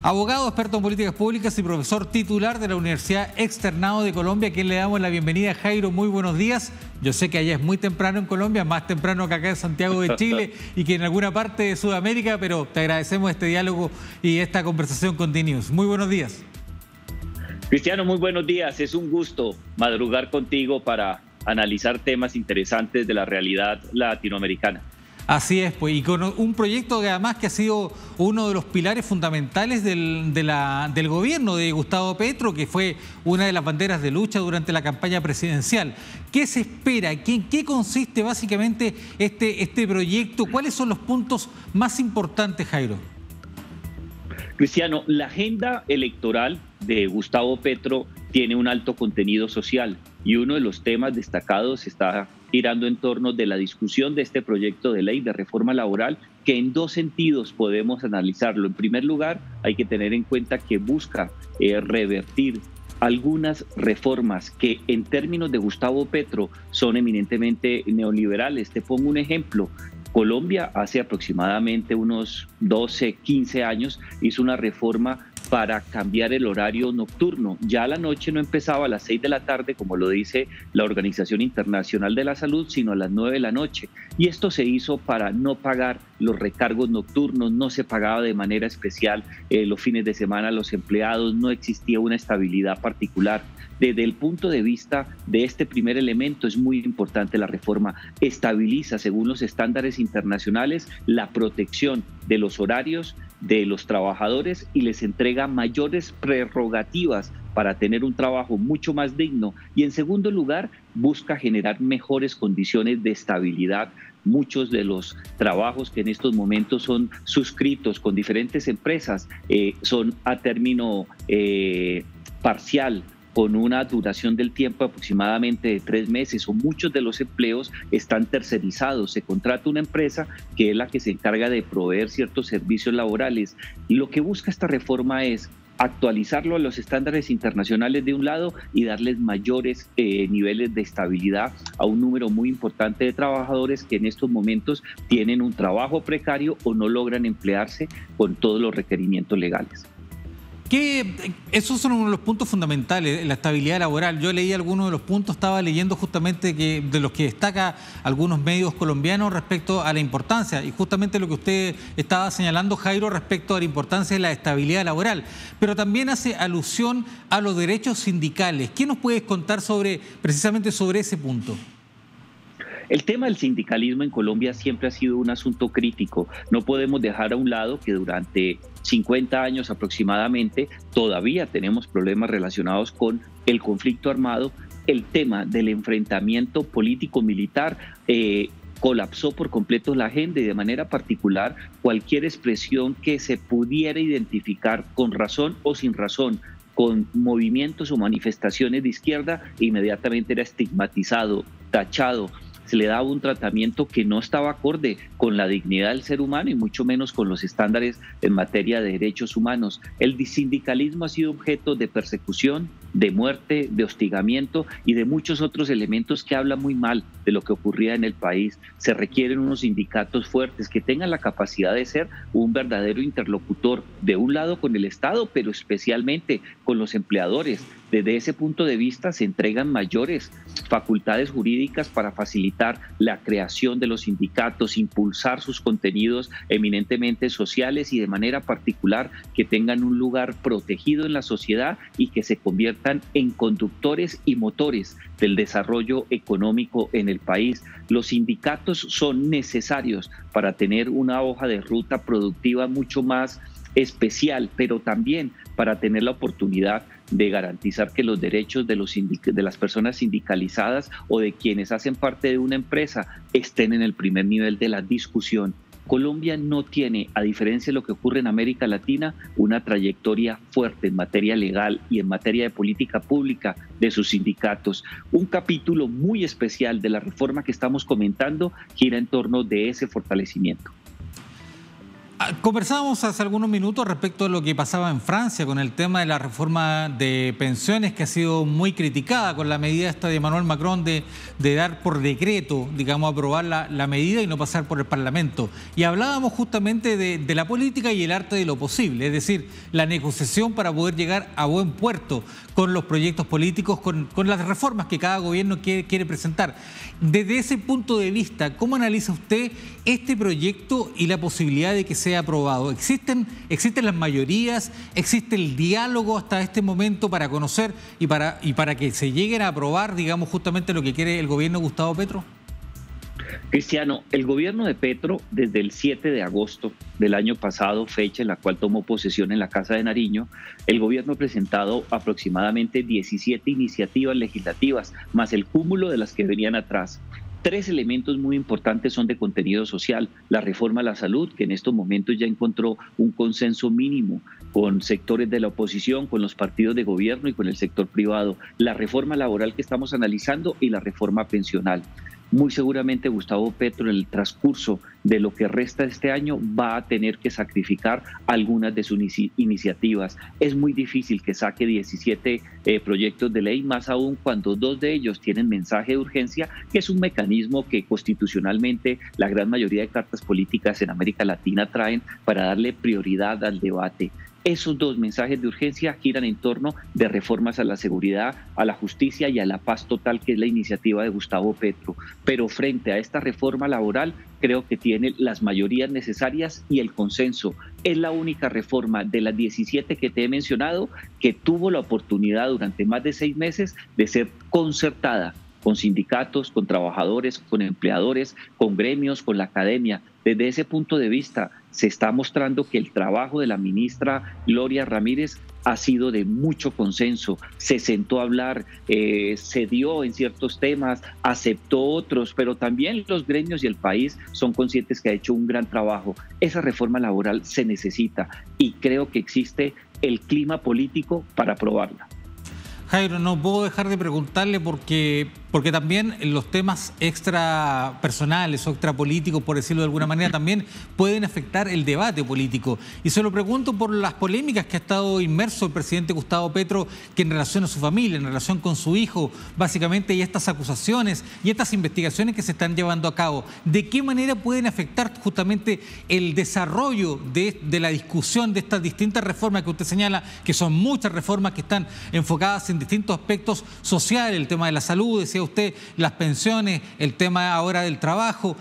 Abogado, experto en políticas públicas y profesor titular de la Universidad Externado de Colombia, a quien le damos la bienvenida. Jairo, muy buenos días. Yo sé que allá es muy temprano en Colombia, más temprano que acá en Santiago de Chile y que en alguna parte de Sudamérica, pero te agradecemos este diálogo y esta conversación con DNews. Muy buenos días. Cristiano, muy buenos días. Es un gusto madrugar contigo para analizar temas interesantes de la realidad latinoamericana. Así es, pues, y con un proyecto que además que ha sido uno de los pilares fundamentales del gobierno de Gustavo Petro, que fue una de las banderas de lucha durante la campaña presidencial. ¿Qué se espera? ¿En qué consiste básicamente este proyecto? ¿Cuáles son los puntos más importantes, Jairo? Cristiano, la agenda electoral de Gustavo Petro tiene un alto contenido social y uno de los temas destacados está girando en torno de la discusión de este proyecto de ley de reforma laboral, que en dos sentidos podemos analizarlo. En primer lugar, hay que tener en cuenta que busca revertir algunas reformas que en términos de Gustavo Petro son eminentemente neoliberales. Te pongo un ejemplo. Colombia hace aproximadamente unos 12, 15 años hizo una reforma para cambiar el horario nocturno. Ya la noche no empezaba a las 6 de la tarde, como lo dice la Organización Internacional de la Salud, sino a las 9 de la noche. Y esto se hizo para no pagar los recargos nocturnos, no se pagaba de manera especial los fines de semana a los empleados, no existía una estabilidad particular. Desde el punto de vista de este primer elemento es muy importante la reforma. Estabiliza, según los estándares internacionales, la protección de los horarios de los trabajadores y les entrega mayores prerrogativas para tener un trabajo mucho más digno. Y en segundo lugar, busca generar mejores condiciones de estabilidad. Muchos de los trabajos que en estos momentos son suscritos con diferentes empresas son a término parcial, con una duración del tiempo aproximadamente de 3 meses, o muchos de los empleos están tercerizados. Se contrata una empresa que es la que se encarga de proveer ciertos servicios laborales. Lo que busca esta reforma es actualizarlo a los estándares internacionales de un lado y darles mayores niveles de estabilidad a un número muy importante de trabajadores que en estos momentos tienen un trabajo precario o no logran emplearse con todos los requerimientos legales. Esos son uno de los puntos fundamentales, la estabilidad laboral. Yo leí algunos de los puntos, estaba leyendo justamente de los que destaca algunos medios colombianos respecto a la importancia, y justamente lo que usted estaba señalando, Jairo, respecto a la importancia de la estabilidad laboral, pero también hace alusión a los derechos sindicales. ¿Qué nos puedes contar precisamente sobre ese punto? El tema del sindicalismo en Colombia siempre ha sido un asunto crítico. No podemos dejar a un lado que durante 50 años aproximadamente todavía tenemos problemas relacionados con el conflicto armado. El tema del enfrentamiento político-militar colapsó por completo la agenda, y de manera particular cualquier expresión que se pudiera identificar con razón o sin razón con movimientos o manifestaciones de izquierda inmediatamente era estigmatizado, tachado. Se le daba un tratamiento que no estaba acorde con la dignidad del ser humano y mucho menos con los estándares en materia de derechos humanos. El sindicalismo ha sido objeto de persecución, de muerte, de hostigamiento y de muchos otros elementos que hablan muy mal de lo que ocurría en el país. Se requieren unos sindicatos fuertes que tengan la capacidad de ser un verdadero interlocutor, de un lado con el Estado, pero especialmente con los empleadores. Desde ese punto de vista se entregan mayores facultades jurídicas para facilitar la creación de los sindicatos, impulsar sus contenidos eminentemente sociales y de manera particular que tengan un lugar protegido en la sociedad y que se conviertan en conductores y motores del desarrollo económico en el país. Los sindicatos son necesarios para tener una hoja de ruta productiva mucho más especial, pero también para tener la oportunidad de garantizar que los derechos de las personas sindicalizadas o de quienes hacen parte de una empresa estén en el primer nivel de la discusión. Colombia no tiene, a diferencia de lo que ocurre en América Latina, una trayectoria fuerte en materia legal y en materia de política pública de sus sindicatos. Un capítulo muy especial de la reforma que estamos comentando gira en torno de ese fortalecimiento. Conversábamos hace algunos minutos respecto a lo que pasaba en Francia con el tema de la reforma de pensiones, que ha sido muy criticada con la medida esta de Emmanuel Macron de dar por decreto, digamos, aprobar la medida y no pasar por el Parlamento. Y hablábamos justamente de la política y el arte de lo posible, es decir, la negociación para poder llegar a buen puerto con los proyectos políticos, con las reformas que cada gobierno quiere presentar. Desde ese punto de vista, ¿cómo analiza usted este proyecto y la posibilidad de que sea aprobado? ¿Existen las mayorías? ¿Existe el diálogo hasta este momento para conocer y para que se lleguen a aprobar, digamos, justamente lo que quiere el gobierno de Gustavo Petro? Cristiano, el gobierno de Petro, desde el 7 de agosto del año pasado, fecha en la cual tomó posesión en la Casa de Nariño, el gobierno ha presentado aproximadamente 17 iniciativas legislativas, más el cúmulo de las que venían atrás. 3 elementos muy importantes son de contenido social: la reforma a la salud, que en estos momentos ya encontró un consenso mínimo con sectores de la oposición, con los partidos de gobierno y con el sector privado; la reforma laboral que estamos analizando y la reforma pensional. Muy seguramente Gustavo Petro, en el transcurso de lo que resta de este año, va a tener que sacrificar algunas de sus iniciativas. Es muy difícil que saque 17 proyectos de ley, más aún cuando 2 de ellos tienen mensaje de urgencia, que es un mecanismo que constitucionalmente la gran mayoría de cartas políticas en América Latina traen para darle prioridad al debate. Esos 2 mensajes de urgencia giran en torno de reformas a la seguridad, a la justicia y a la paz total, que es la iniciativa de Gustavo Petro. Pero frente a esta reforma laboral, creo que tiene las mayorías necesarias y el consenso. Es la única reforma de las 17 que te he mencionado que tuvo la oportunidad durante más de 6 meses de ser concertada con sindicatos, con trabajadores, con empleadores, con gremios, con la academia. Desde ese punto de vista, se está mostrando que el trabajo de la ministra Gloria Ramírez ha sido de mucho consenso. Se sentó a hablar, cedió en ciertos temas, aceptó otros, pero también los gremios y el país son conscientes que ha hecho un gran trabajo. Esa reforma laboral se necesita y creo que existe el clima político para aprobarla. Jairo, no puedo dejar de preguntarle porque también los temas extra personales o extra políticos, por decirlo de alguna manera, también pueden afectar el debate político. Y se lo pregunto por las polémicas que ha estado inmerso el presidente Gustavo Petro, que en relación a su familia, en relación con su hijo, básicamente, y estas acusaciones y estas investigaciones que se están llevando a cabo. ¿De qué manera pueden afectar justamente el desarrollo de la discusión de estas distintas reformas que usted señala, que son muchas reformas que están enfocadas en distintos aspectos sociales, el tema de la salud, decía usted, las pensiones, el tema ahora del trabajo?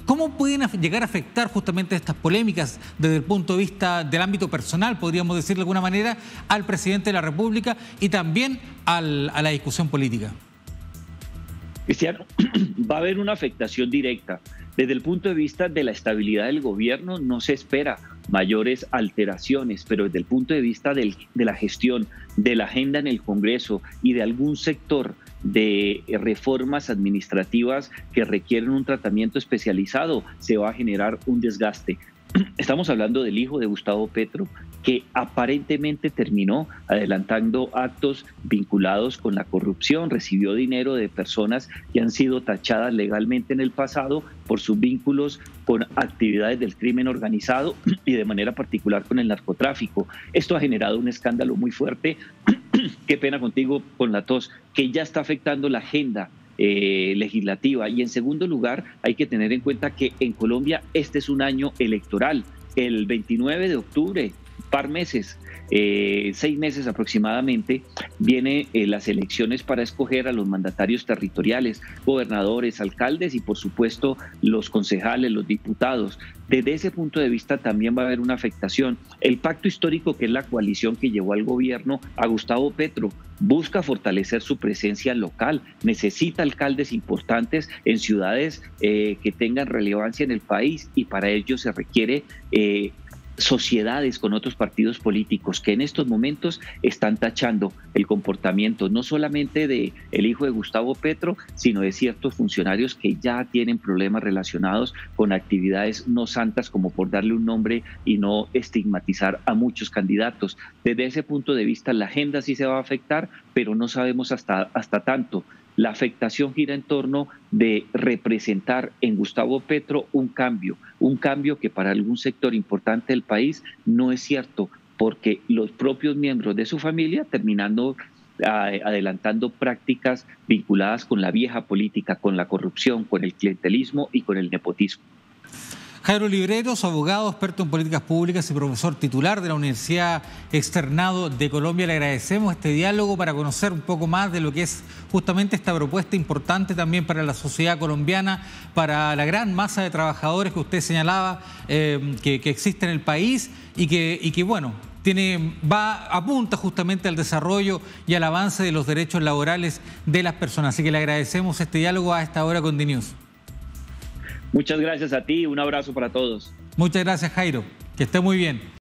¿Cómo pueden llegar a afectar justamente estas polémicas desde el punto de vista del ámbito personal, podríamos decir de alguna manera, al presidente de la República y también a la discusión política? Cristiano, va a haber una afectación directa. Desde el punto de vista de la estabilidad del gobierno no se espera mayores alteraciones, pero desde el punto de vista de la gestión, de la agenda en el Congreso y de algún sector de reformas administrativas que requieren un tratamiento especializado, se va a generar un desgaste. Estamos hablando del hijo de Gustavo Petro, que aparentemente terminó adelantando actos vinculados con la corrupción, recibió dinero de personas que han sido tachadas legalmente en el pasado por sus vínculos con actividades del crimen organizado y de manera particular con el narcotráfico. Esto ha generado un escándalo muy fuerte, qué pena contigo con la tos, que ya está afectando la agenda legislativa. Y en segundo lugar, hay que tener en cuenta que en Colombia este es un año electoral. El 29 de octubre, par meses, 6 meses aproximadamente, vienen las elecciones para escoger a los mandatarios territoriales, gobernadores, alcaldes y por supuesto los concejales, los diputados. Desde ese punto de vista también va a haber una afectación. El pacto histórico, que es la coalición que llevó al gobierno a Gustavo Petro, busca fortalecer su presencia local, necesita alcaldes importantes en ciudades que tengan relevancia en el país, y para ello se requiere sociedades con otros partidos políticos que en estos momentos están tachando el comportamiento no solamente de el hijo de Gustavo Petro, sino de ciertos funcionarios que ya tienen problemas relacionados con actividades no santas, como por darle un nombre y no estigmatizar a muchos candidatos. Desde ese punto de vista, la agenda sí se va a afectar, pero no sabemos hasta tanto. La afectación gira en torno de representar en Gustavo Petro un cambio que para algún sector importante del país no es cierto, porque los propios miembros de su familia terminando adelantando prácticas vinculadas con la vieja política, con la corrupción, con el clientelismo y con el nepotismo. Jairo Libreros, abogado, experto en políticas públicas y profesor titular de la Universidad Externado de Colombia. Le agradecemos este diálogo para conocer un poco más de lo que es justamente esta propuesta importante también para la sociedad colombiana, para la gran masa de trabajadores que usted señalaba que existe en el país y que bueno, apunta justamente al desarrollo y al avance de los derechos laborales de las personas. Así que le agradecemos este diálogo a esta hora con DNews. Muchas gracias a ti, un abrazo para todos. Muchas gracias, Jairo, que esté muy bien.